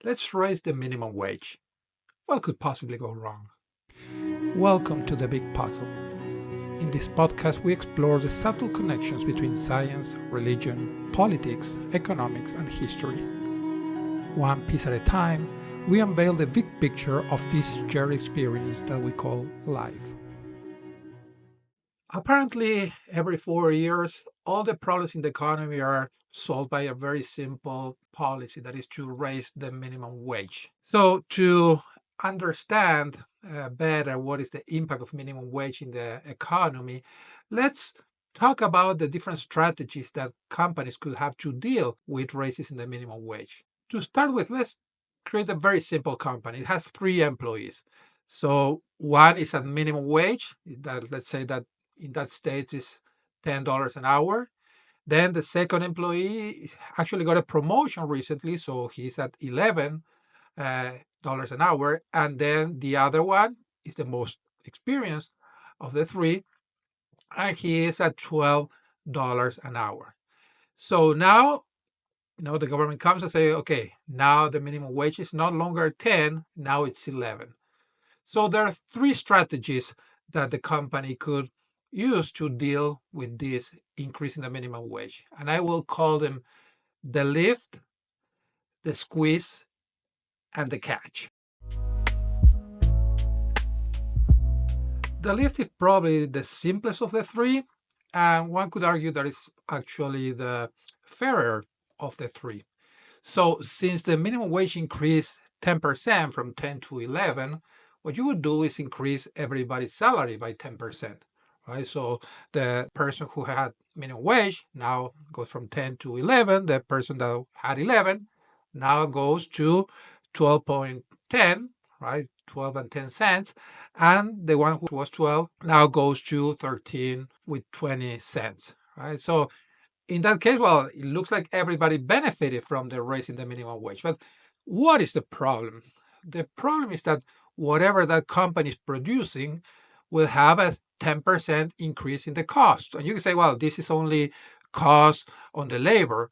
Let's raise the minimum wage. What could possibly go wrong? Welcome to The Big Puzzle. In this podcast, we explore the subtle connections between science, religion, politics, economics, and history. One piece at a time, we unveil the big picture of this shared experience that we call life. Apparently, every 4 years, all the problems in the economy are solved by a very simple policy that is to raise the minimum wage. So, to understand better what is the impact of minimum wage in the economy, let's talk about the different strategies that companies could have to deal with raises in the minimum wage. To start with, let's create a very simple company. It has 3 employees. So one is at minimum wage. That let's say that in that state is $10 an hour. Then the second employee actually got a promotion recently, so he's at $11 an hour. And then the other one is the most experienced of the three, and he is at $12 an hour. So now, the government comes and say, okay, now the minimum wage is no longer 10, now it's 11. So there are three strategies that the company could use to deal with this increase in the minimum wage. And I will call them the lift, the squeeze, and the catch. The lift is probably the simplest of the three, and one could argue that it's actually the fairer of the three. So since the minimum wage increased 10% from 10 to 11, what you would do is increase everybody's salary by 10%, right? So the person who had minimum wage now goes from 10 to 11. The person that had 11 now goes to 12.10, right? 12 and 10 cents. And the one who was 12 now goes to 13 with 20 cents, right? So in that case, well, it looks like everybody benefited from the raise in the minimum wage. But what is the problem? The problem is that whatever that company is producing will have a 10% increase in the cost. And you can say, well, this is only cost on the labor.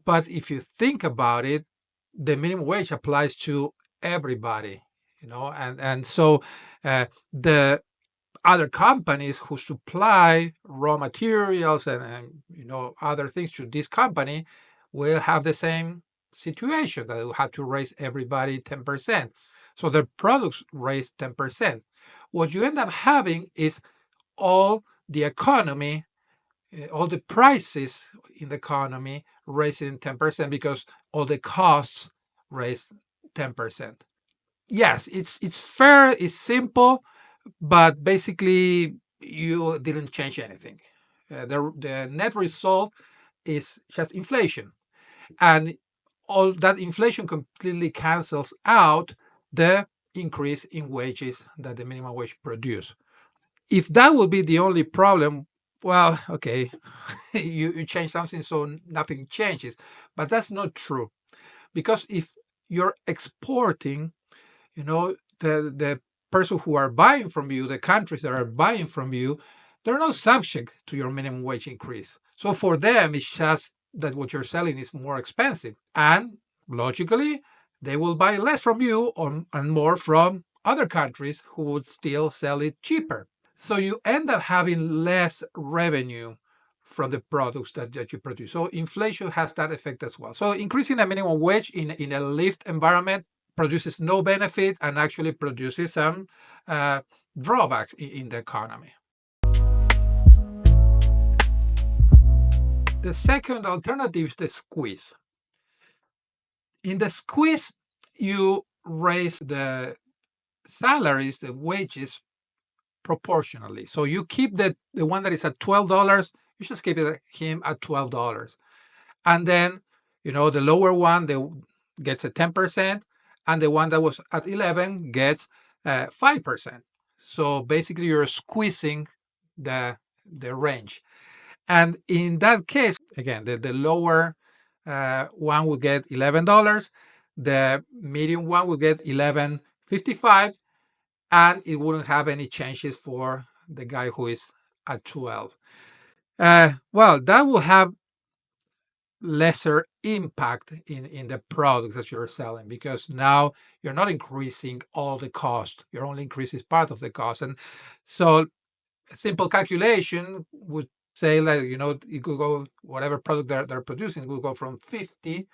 But if you think about it, the minimum wage applies to everybody, and so the other companies who supply raw materials and other things to this company will have the same situation, that they will have to raise everybody 10%. So their products raise 10%. What you end up having is all the economy, all the prices in the economy raising 10% because all the costs raise 10%. Yes, it's fair, it's simple, but basically you didn't change anything. The net result is just inflation, and all that inflation completely cancels out the increase in wages that the minimum wage produce. If that would be the only problem, well, okay, you change something so nothing changes, but that's not true, because if you're exporting, the person who are buying from you, the countries that are buying from you, they're not subject to your minimum wage increase. So for them, it's just that what you're selling is more expensive. And logically, they will buy less from you and more from other countries who would still sell it cheaper. So you end up having less revenue from the products that you produce. So inflation has that effect as well. So increasing the minimum wage in a lift environment produces no benefit and actually produces some drawbacks in the economy. The second alternative is the squeeze. In the squeeze, you raise the salaries, the wages, proportionally. So you keep the one that is at $12, you just keep him at $12. And then, the lower one gets a 10%, and the one that was at 11 gets 5%. So basically, you're squeezing the range. And in that case, again, the lower one will get $11, the medium one will get $11.55, and it wouldn't have any changes for the guy who is at 12. Well, that will have lesser impact in the products that you're selling, because now you're not increasing all the cost, you're only increasing part of the cost. And so a simple calculation would say that, it could go, whatever product they're producing will go from 50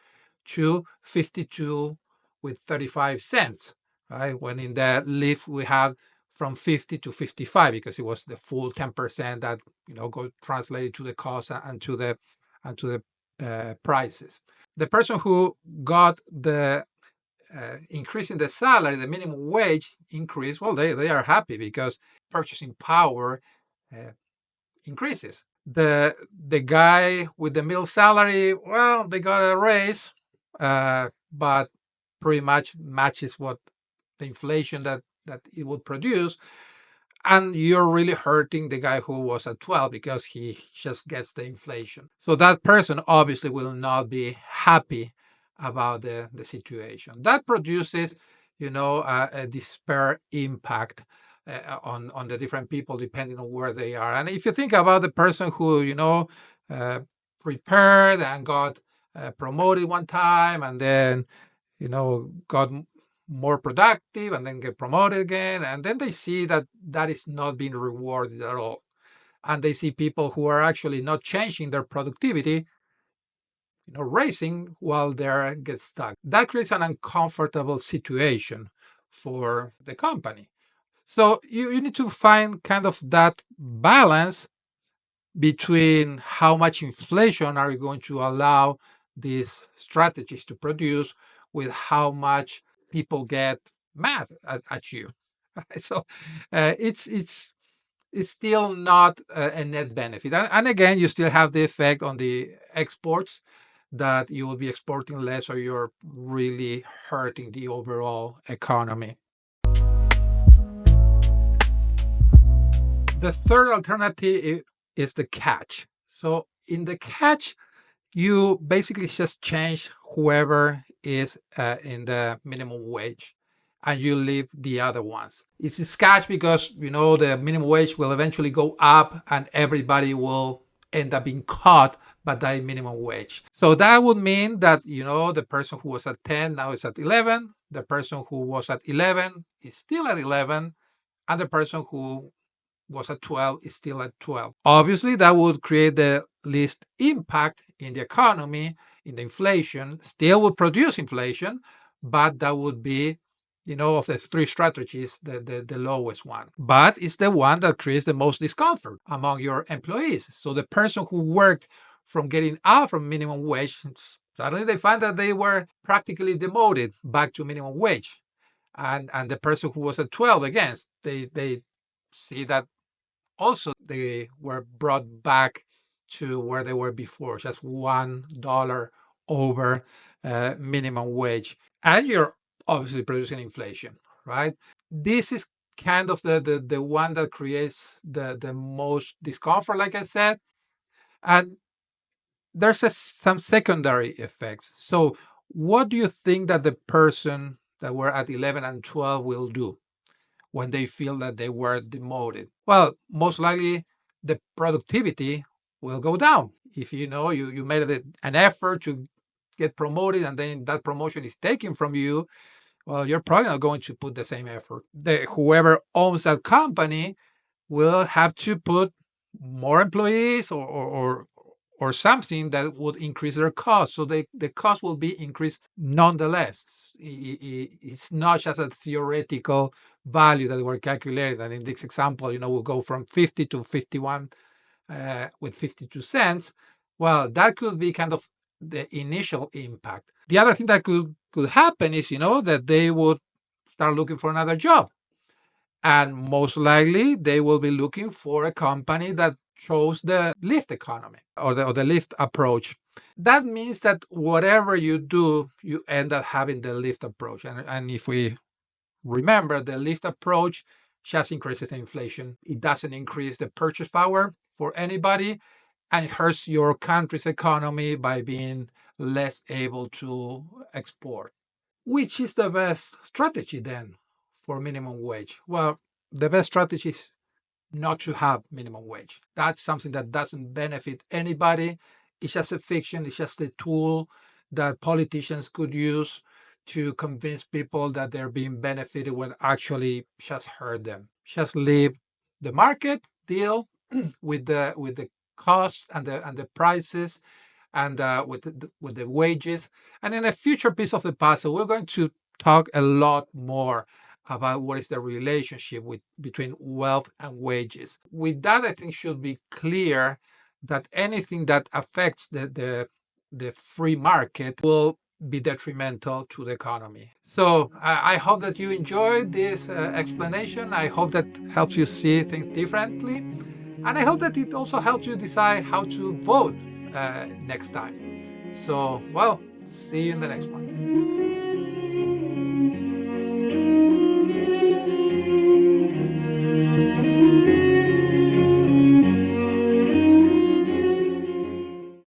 to 52 with 35 cents, right? When in the lift we have from 50 to 55, because it was the full 10% that, go translated to the cost and to the prices. The person who got the increase in the salary, the minimum wage increase, well, they are happy because purchasing power increases. The guy with the middle salary, well, they got a raise, but pretty much matches what the inflation that it would produce. And you're really hurting the guy who was at 12 because he just gets the inflation. So that person obviously will not be happy about the situation. That produces, a despair impact on the different people depending on where they are. And if you think about the person who, prepared and got promoted one time and then, got more productive and then get promoted again, and then they see that that is not being rewarded at all, and they see people who are actually not changing their productivity, raising while they get stuck. That creates an uncomfortable situation for the company. So you need to find kind of that balance between how much inflation are you going to allow these strategies to produce with how much people get mad at you. So it's still not a net benefit. And again, you still have the effect on the exports, that you will be exporting less, or you're really hurting the overall economy. The third alternative is the catch. So in the catch, you basically just change whoever is in the minimum wage, and you leave the other ones. It's a catch because, the minimum wage will eventually go up and everybody will end up being caught by that minimum wage. So that would mean that, the person who was at 10 now is at 11. The person who was at 11 is still at 11. And the person who was at 12 is still at 12. Obviously, that would create the least impact in the economy, in the inflation, still would produce inflation, but that would be, of the three strategies, the lowest one. But it's the one that creates the most discomfort among your employees. So the person who worked from getting out from minimum wage, suddenly they find that they were practically demoted back to minimum wage. And the person who was at 12, again, they see that also they were brought back to where they were before, just $1 over minimum wage. And you're obviously producing inflation, right? This is kind of the one that creates the most discomfort, like I said. And there's some secondary effects. So what do you think that the person that were at 11 and 12 will do when they feel that they were demoted? Well, most likely the productivity will go down. If you made an effort to get promoted and then that promotion is taken from you, well, you're probably not going to put the same effort. Whoever owns that company will have to put more employees or something that would increase their cost. So the cost will be increased nonetheless. It's not just a theoretical value that we're calculating. And in this example, we'll go from 50 to 51 with 52 cents. Well, that could be kind of the initial impact. The other thing that could happen is, that they would start looking for another job. And most likely they will be looking for a company that chose the lift economy or the lift approach. That means that whatever you do, you end up having the lift approach. And if we remember, the lift approach just increases the inflation. It doesn't increase the purchase power for anybody, and it hurts your country's economy by being less able to export. Which is the best strategy then for minimum wage? Well, the best strategy is not to have minimum wage. That's something that doesn't benefit anybody. It's just a fiction. It's just a tool that politicians could use to convince people that they're being benefited when actually just hurt them. Just leave the market, deal with the costs and the prices, and with the wages. And in a future piece of the puzzle, we're going to talk a lot more about what is the relationship between wealth and wages. With that, I think should be clear that anything that affects the free market will be detrimental to the economy. So I hope that you enjoyed this explanation. I hope that helps you see things differently. And I hope that it also helps you decide how to vote next time. So, well, see you in the next one.